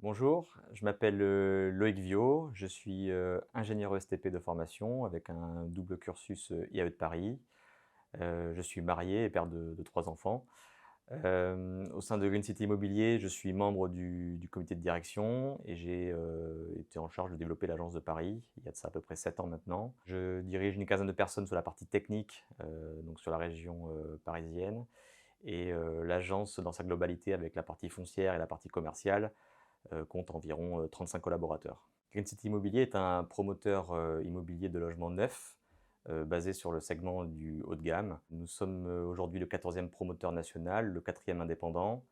Bonjour, je m'appelle Loïc Viau, je suis ingénieur ESTP de formation avec un double cursus IAE de Paris. Je suis marié et père de 3 enfants. Au sein de Green City Immobilier, je suis membre du comité de direction et j'ai été en charge de développer l'agence de Paris il y a de ça à peu près 7 ans maintenant. Je dirige une quinzaine de personnes sur la partie technique, donc sur la région parisienne, et l'agence dans sa globalité avec la partie foncière et la partie commerciale compte environ 35 collaborateurs. Green City Immobilier est un promoteur immobilier de logements neufs basé sur le segment du haut de gamme. Nous sommes aujourd'hui le 14e promoteur national, le 4e indépendant.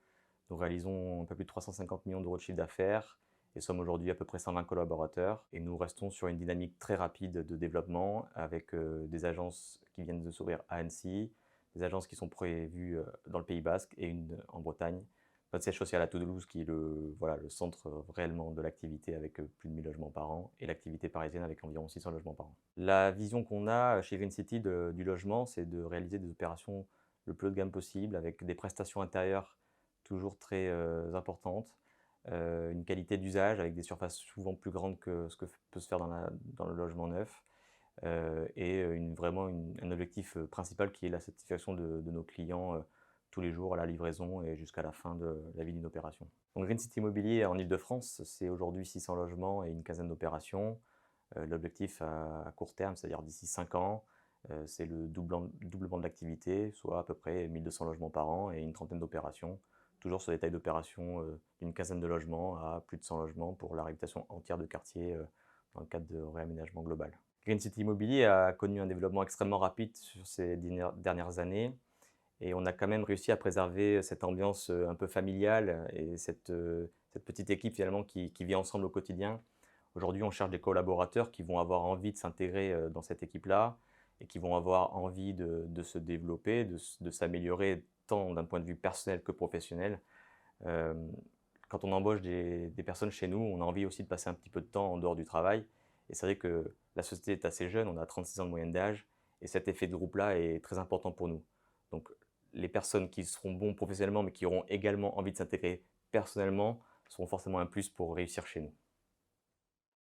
Nous réalisons un peu plus de 350 millions d'euros de chiffre d'affaires et sommes aujourd'hui à peu près 120 collaborateurs. Et nous restons sur une dynamique très rapide de développement avec des agences qui viennent de s'ouvrir à Annecy, des agences qui sont prévues dans le Pays Basque et une en Bretagne. Notre siège social à Toulouse, qui est le centre réellement de l'activité avec plus de 1000 logements par an, et l'activité parisienne avec environ 600 logements par an. La vision qu'on a chez Green City du logement, c'est de réaliser des opérations le plus haut de gamme possible, avec des prestations intérieures toujours très importantes, une qualité d'usage avec des surfaces souvent plus grandes que ce que peut se faire dans le logement neuf, et un objectif principal qui est la satisfaction de nos clients tous les jours à la livraison et jusqu'à la fin de la vie d'une opération. Donc Green City Immobilier en Ile-de-France, c'est aujourd'hui 600 logements et une quinzaine d'opérations. L'objectif à court terme, c'est-à-dire d'ici 5 ans, c'est le doublement de l'activité, soit à peu près 1200 logements par an et une trentaine d'opérations, toujours sur des tailles d'opérations d'une quinzaine de logements à plus de 100 logements pour la réhabilitation entière de quartiers dans le cadre de réaménagement global. Green City Immobilier a connu un développement extrêmement rapide sur ces dernières années et on a quand même réussi à préserver cette ambiance un peu familiale et cette petite équipe finalement qui vit ensemble au quotidien. Aujourd'hui, on cherche des collaborateurs qui vont avoir envie de s'intégrer dans cette équipe-là et qui vont avoir envie de se développer, de s'améliorer tant d'un point de vue personnel que professionnel. Euh, Quand on embauche des personnes chez nous, on a envie aussi de passer un petit peu de temps en dehors du travail. Et c'est vrai que la société est assez jeune, on a 36 ans de moyenne d'âge, et cet effet de groupe-là est très important pour nous. Donc les personnes qui seront bons professionnellement, mais qui auront également envie de s'intégrer personnellement, seront forcément un plus pour réussir chez nous.